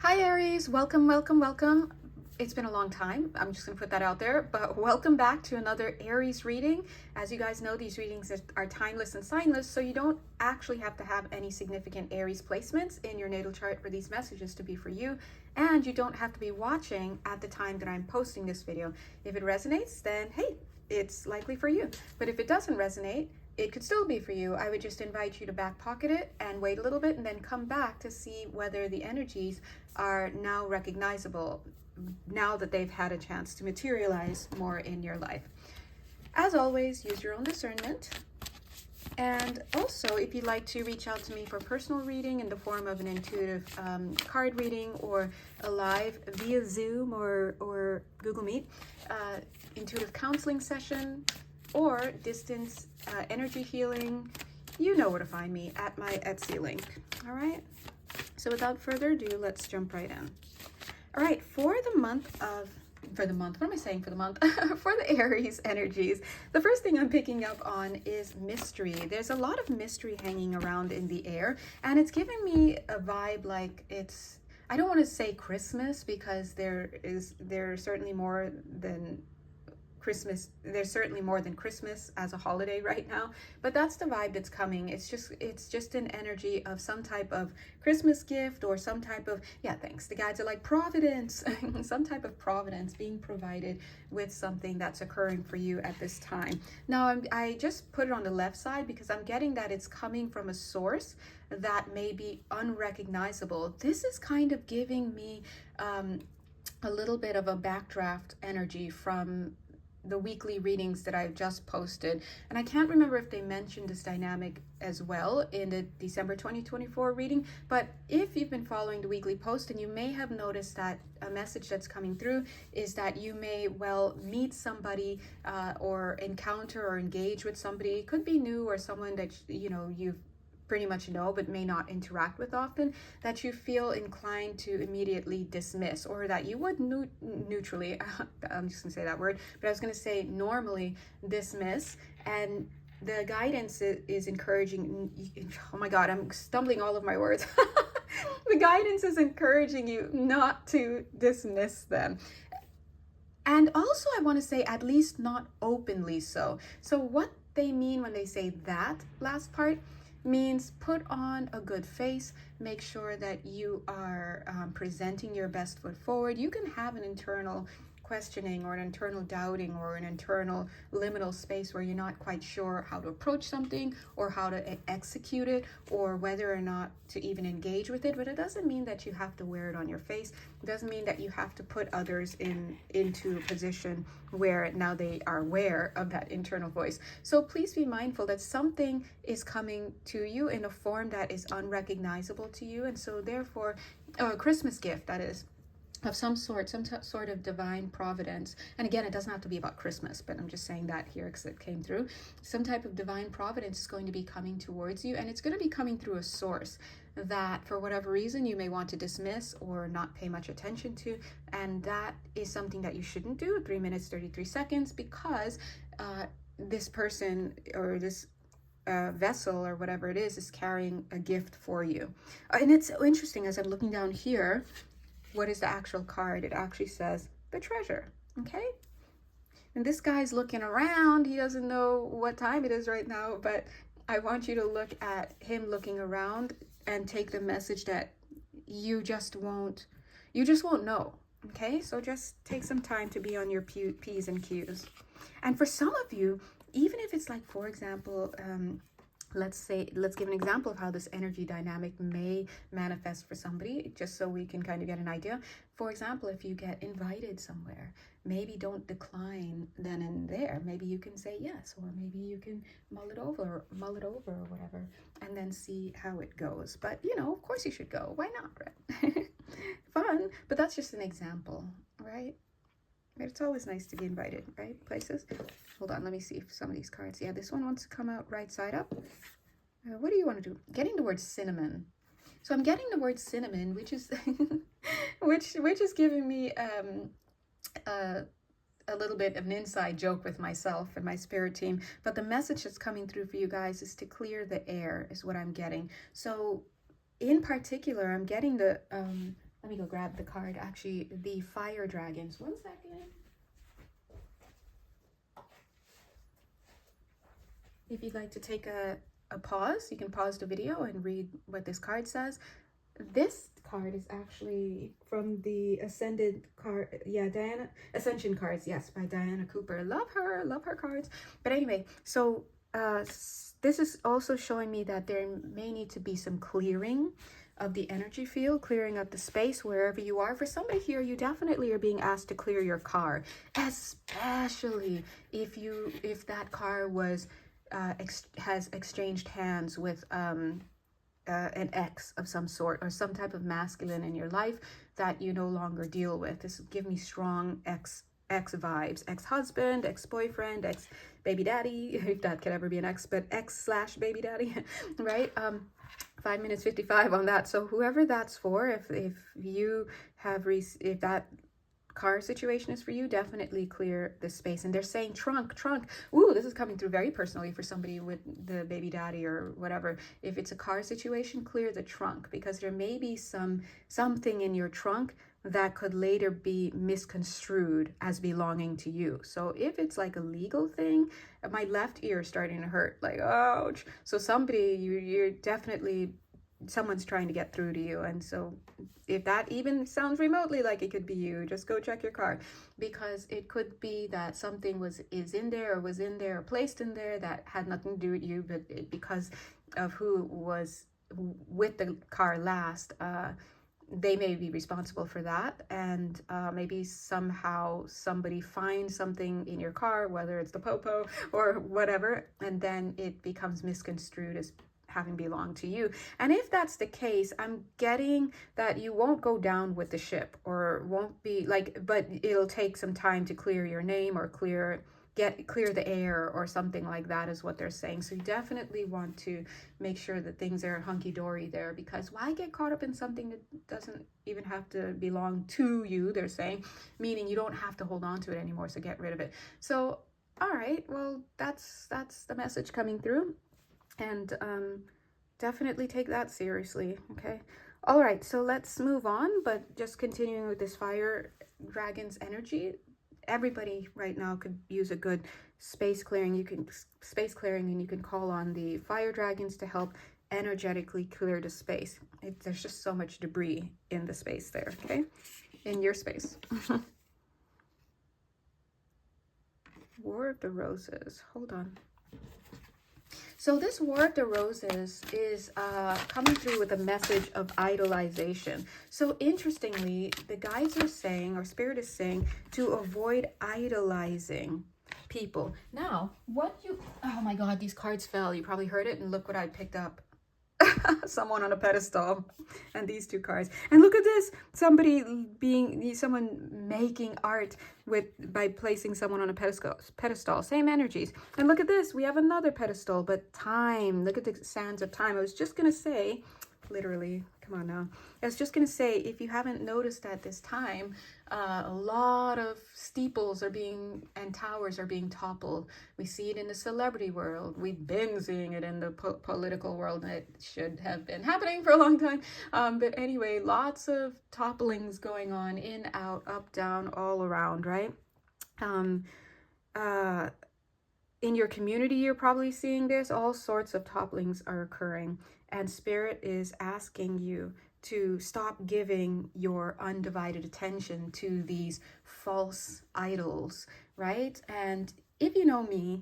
Hi Aries, welcome, welcome, welcome. It's been a long time. I'm just gonna put that out there, but welcome back to another Aries reading. As you guys know, these readings are timeless and signless, so you don't actually have to have any significant Aries placements in your natal chart for these messages to be for you, and you don't have to be watching at the time that I'm posting this video. If it resonates, then hey, it's likely for you. But if it doesn't resonate, it could still be for you. I would just invite you to back pocket it and wait a little bit and then come back to see whether the energies are now recognizable now that they've had a chance to materialize more in your life. As always, use your own discernment. And also, if you'd like to reach out to me for personal reading in the form of an intuitive card reading or a live via Zoom or Google Meet, intuitive counseling session, or distance energy healing, you know where to find me at my Etsy link. All right, so without further ado, let's jump right in. All right, for the month, for the Aries energies, the first thing I'm picking up on is mystery. There's a lot of mystery hanging around in the air, and it's giving me a vibe like it's, I don't want to say Christmas, because there's certainly more than Christmas. There's certainly more than Christmas as a holiday right now, but that's the vibe that's coming. It's just an energy of some type of Christmas gift or some type of, yeah, thanks. The guides are like providence, some type of providence being provided with something that's occurring for you at this time. Now, I just put it on the left side because I'm getting that it's coming from a source that may be unrecognizable. This is kind of giving me a little bit of a backdraft energy from the weekly readings that I've just posted. And I can't remember if they mentioned this dynamic as well in the December 2024 reading, but if you've been following the weekly post, and you may have noticed that a message that's coming through is that you may well meet somebody or encounter or engage with somebody. It could be new or someone that you've pretty much know but may not interact with often, that you feel inclined to immediately dismiss, or that you would neutrally I'm just gonna say that word, but I was gonna say normally dismiss. And the guidance is encouraging, oh my god, I'm stumbling all of my words. The guidance is encouraging you not to dismiss them. And also, I want to say, at least not openly so. So what they mean when they say that last part means put on a good face, make sure that you are presenting your best foot forward. You can have an internal questioning or an internal doubting or an internal liminal space where you're not quite sure how to approach something or how to execute it or whether or not to even engage with it, but it doesn't mean that you have to wear it on your face. It doesn't mean that you have to put others into a position where now they are aware of that internal voice. So please be mindful that something is coming to you in a form that is unrecognizable to you, and so therefore a Christmas gift, that is, of some sort of divine providence. And again, it doesn't have to be about Christmas, but I'm just saying that here because it came through. Some type of divine providence is going to be coming towards you, and it's going to be coming through a source that for whatever reason you may want to dismiss or not pay much attention to. And that is something that you shouldn't do at 3 minutes 33 seconds, because this person or this vessel or whatever it is carrying a gift for you. And it's so interesting, as I'm looking down here, what is the actual card? It actually says the treasure. Okay, and this guy's looking around. He doesn't know what time it is right now, but I want you to look at him looking around and take the message that you just won't know. Okay, so just take some time to be on your P's and Q's. And for some of you, even if it's like, for example, let's give an example of how this energy dynamic may manifest for somebody, just so we can kind of get an idea. For example, if you get invited somewhere, maybe don't decline then and there. Maybe you can say yes, or maybe you can mull it over or whatever, and then see how it goes. But of course you should go. Why not, right? Fun, but that's just an example, right? It's always nice to be invited, right? Places. Hold on, let me see if some of these cards. Yeah, this one wants to come out right side up. What do you want to do? Getting the word cinnamon. So I'm getting the word cinnamon, which is which is giving me a little bit of an inside joke with myself and my spirit team. But the message that's coming through for you guys is to clear the air, is what I'm getting. So in particular, I'm getting the Let me go grab the card. Actually, the fire dragons. 1 second. If you'd like to take a pause, you can pause the video and read what this card says. This card is actually from the Ascended card. Yeah, Diana, Ascension cards. Yes, by Diana Cooper. Love her cards. But anyway, so this is also showing me that there may need to be some clearing of the energy field, clearing up the space wherever you are. For somebody here, you definitely are being asked to clear your car, especially if that car was has exchanged hands with an ex of some sort, or some type of masculine in your life that you no longer deal with. This give me strong ex vibes, ex-husband, ex-boyfriend, ex-baby daddy, if that could ever be an ex, but ex/baby daddy, right? 5 minutes 55 on that. So whoever that's for, if you have if that car situation is for you, definitely clear the space. And they're saying trunk. Ooh, this is coming through very personally for somebody with the baby daddy or whatever. If it's a car situation, clear the trunk, because there may be something in your trunk that could later be misconstrued as belonging to you. So if it's like a legal thing, my left ear is starting to hurt, like, ouch. So somebody, you're definitely, someone's trying to get through to you. And so if that even sounds remotely like it could be you, just go check your car, because it could be that something is in there or placed in there that had nothing to do with you, but because of who was with the car last, they may be responsible for that. And maybe somehow somebody finds something in your car, whether it's the popo or whatever, and then it becomes misconstrued as having belonged to you. And if that's the case, I'm getting that you won't go down with the ship, or won't be like, but it'll take some time to clear your name, or clear the air, or something like that is what they're saying. So you definitely want to make sure that things are hunky-dory there, because why get caught up in something that doesn't even have to belong to you, they're saying, meaning you don't have to hold on to it anymore, so get rid of it. So all right, well, that's the message coming through. And definitely take that seriously. Okay, all right, so let's move on, but just continuing with this fire dragon's energy. Everybody right now could use a good space clearing. And you can call on the fire dragons to help energetically clear the space. There's just so much debris in the space there, okay, in your space. War of the Roses, hold on. So this War of the Roses is coming through with a message of idolization. So interestingly, the guides are saying, or Spirit is saying, to avoid idolizing people. Now, oh my God, these cards fell. You probably heard it, and look what I picked up. Someone on a pedestal, and these two cards, and look at this, someone making art by placing someone on a pedestal, same energies. And look at this, we have another pedestal, but time. Look at the sands of time. I was just gonna say, literally, come on now, I was just gonna say, if you haven't noticed at this time, a lot of steeples and towers are being toppled. We see it in the celebrity world. We've been seeing it in the political world, and it should have been happening for a long time. But anyway, lots of topplings going on, in, out, up, down, all around, right? In your community, you're probably seeing this. All sorts of topplings are occurring, and Spirit is asking you to stop giving your undivided attention to these false idols, right? And if you know me,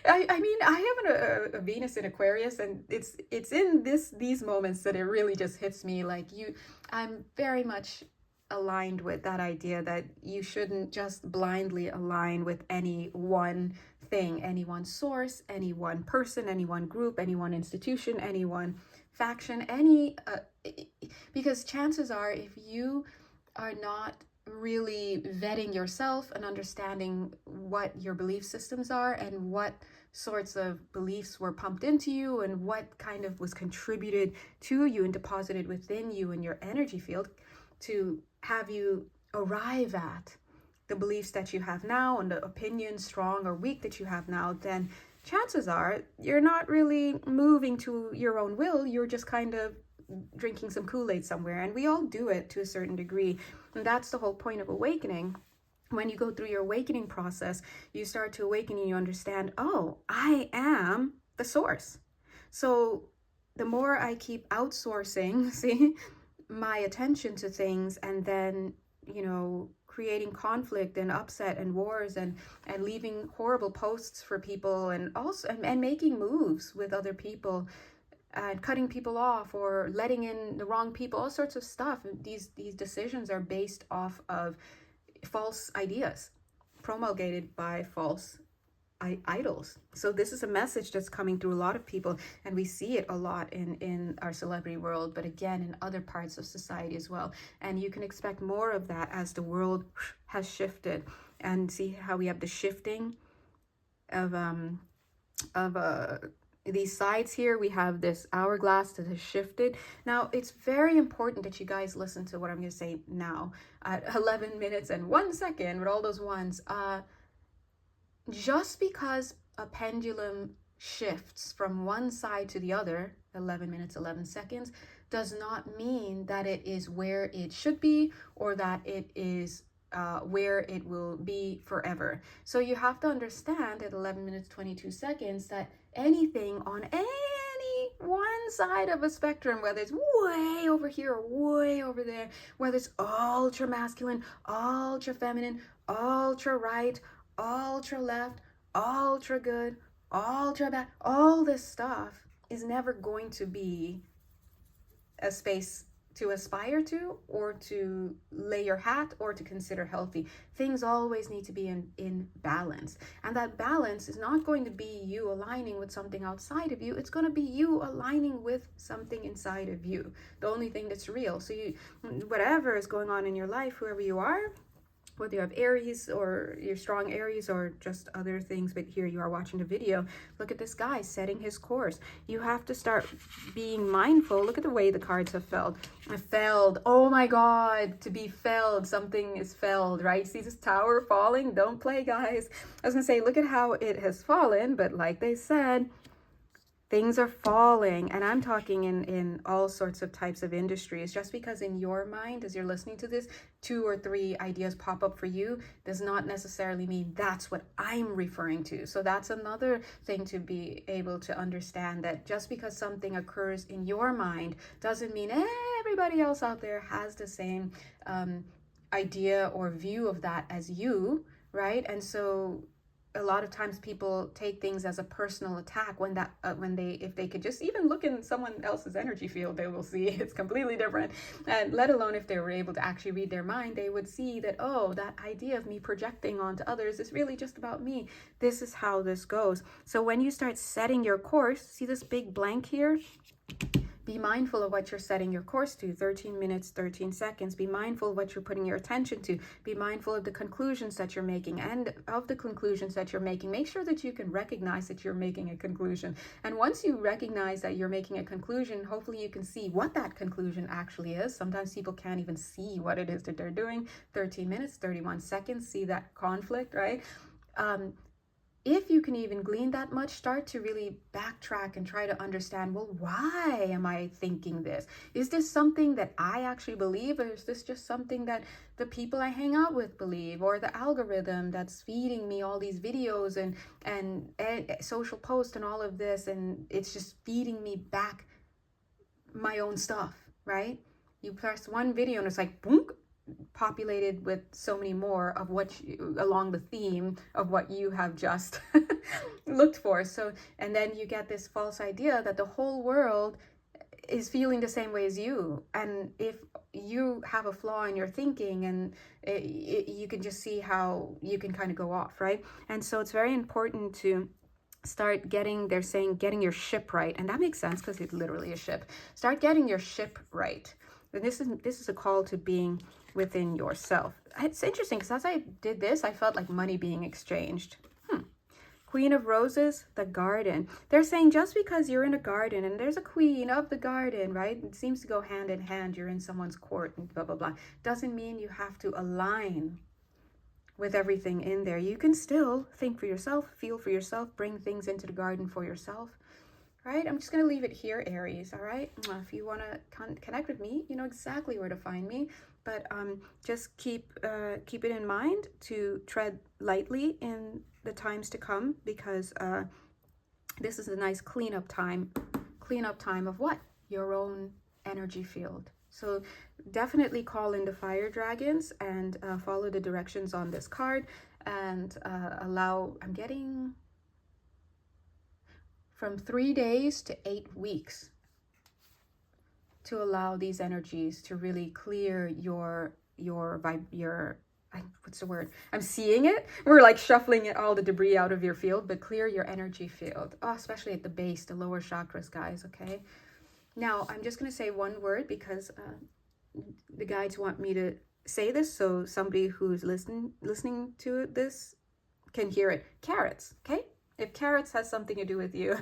I mean, I have a Venus in Aquarius, and it's in these moments that it really just hits me like I'm very much aligned with that idea that you shouldn't just blindly align with any one thing, any one source, any one person, any one group, any one institution, any one faction, because chances are, if you are not really vetting yourself and understanding what your belief systems are, and what sorts of beliefs were pumped into you, and what kind of was contributed to you and deposited within you in your energy field to have you arrive at the beliefs that you have now, and the opinions, strong or weak, that you have now, then chances are you're not really moving to your own will. You're just kind of drinking some Kool-Aid somewhere, and we all do it to a certain degree. And that's the whole point of awakening. When you go through your awakening process, you start to awaken and you understand, oh, I am the source. So the more I keep outsourcing, see, my attention to things, and then, creating conflict and upset and wars and leaving horrible posts for people, and also and making moves with other people, and cutting people off or letting in the wrong people, all sorts of stuff. These decisions are based off of false ideas promulgated by false idols. So this is a message that's coming through a lot of people, and we see it a lot in our celebrity world, but again in other parts of society as well. And you can expect more of that as the world has shifted. And see how we have the shifting of these sides here. We have this hourglass that has shifted. Now, it's very important that you guys listen to what I'm going to say now at 11 minutes and 1 second with all those ones. Just because a pendulum shifts from one side to the other, 11 minutes, 11 seconds, does not mean that it is where it should be, or that it is where it will be forever. So you have to understand at 11 minutes, 22 seconds that anything on any one side of a spectrum, whether it's way over here or way over there, whether it's ultra masculine, ultra feminine, ultra right, ultra left, ultra good, ultra bad, all this stuff is never going to be a space to aspire to, or to lay your hat, or to consider healthy. Things always need to be in balance. And that balance is not going to be you aligning with something outside of you. It's going to be you aligning with something inside of you. The only thing that's real. So whatever is going on in your life, whoever you are, whether you have Aries or you're strong Aries or just other things, but here you are watching the video. Look at this guy setting his course. You have to start being mindful. Look at the way the cards have felled. Felled. Oh my God, to be felled. Something is felled, right? See this tower falling? Don't play, guys. I was gonna say, look at how it has fallen, but like they said, things are falling. And I'm talking in all sorts of types of industries. Just because in your mind, as you're listening to this, 2 or 3 ideas pop up for you does not necessarily mean that's what I'm referring to. So that's another thing to be able to understand, that just because something occurs in your mind doesn't mean everybody else out there has the same idea or view of that as you, right? And so a lot of times people take things as a personal attack when if they could just even look in someone else's energy field, they will see it's completely different. And let alone if they were able to actually read their mind, they would see that, oh, that idea of me projecting onto others is really just about me. This is how this goes. So when you start setting your course, see this big blank here? Be mindful of what you're setting your course to. 13 minutes, 13 seconds. Be mindful of what you're putting your attention to. Be mindful of the conclusions that you're making, and of the conclusions that you're making. Make sure that you can recognize that you're making a conclusion. And once you recognize that you're making a conclusion, hopefully you can see what that conclusion actually is. Sometimes people can't even see what it is that they're doing. 13 minutes, 31 seconds. See that conflict, right? If you can even glean that much, start to really backtrack and try to understand, well, why am I thinking this? Is this something that I actually believe, or is this just something that the people I hang out with believe, or the algorithm that's feeding me all these videos and social posts and all of this, and it's just feeding me back my own stuff, right? You press one video and it's like, boom, populated with so many more of what along the theme of what you have just looked for. So, and then you get this false idea that the whole world is feeling the same way as you. And if you have a flaw in your thinking, and you can just see how you can kind of go off, right? And so it's very important to start getting, they're saying, getting your ship right. And that makes sense because it's literally a ship. Start getting your ship right. And this is a call to being within yourself. It's interesting because as I did this, I felt like money being exchanged. Queen of Roses, the garden. They're saying just because you're in a garden and there's a queen of the garden, right? It seems to go hand in hand. You're in someone's court and blah, blah, blah. Doesn't mean you have to align with everything in there. You can still think for yourself, feel for yourself, bring things into the garden for yourself. right? I'm just going to leave it here, Aries, all right? If you want to connect with me, you know exactly where to find me. But just keep it in mind to tread lightly in the times to come, because this is a nice cleanup time. Cleanup time of what? Your own energy field. So definitely call in the fire dragons and follow the directions on this card, and allow, I'm getting from 3 days to 8 weeks to allow these energies to really clear your what's the word? I'm seeing it. We're like shuffling it, all the debris out of your field, but clear your energy field. Oh, especially at the base, the lower chakras, guys, okay? Now, I'm just going to say one word because the guides want me to say this, so somebody who's listening to this can hear it. Carrots, okay? If carrots has something to do with you,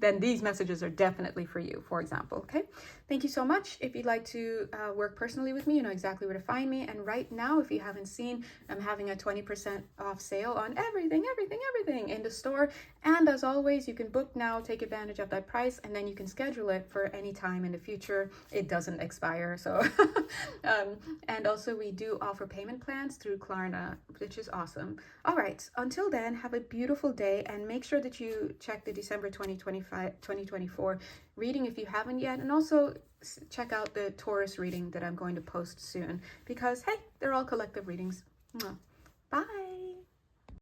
then these messages are definitely for you, for example, okay? Thank you so much. If you'd like to work personally with me, you know exactly where to find me. And right now, if you haven't seen, I'm having a 20% off sale on everything in the store. And as always, you can book now, take advantage of that price, and then you can schedule it for any time in the future. It doesn't expire, so. And also, we do offer payment plans through Klarna, which is awesome. All right, until then, have a beautiful day, and make sure that you check the December 2024 reading if you haven't yet, and also check out the Taurus reading that I'm going to post soon, because hey, they're all collective readings. Bye.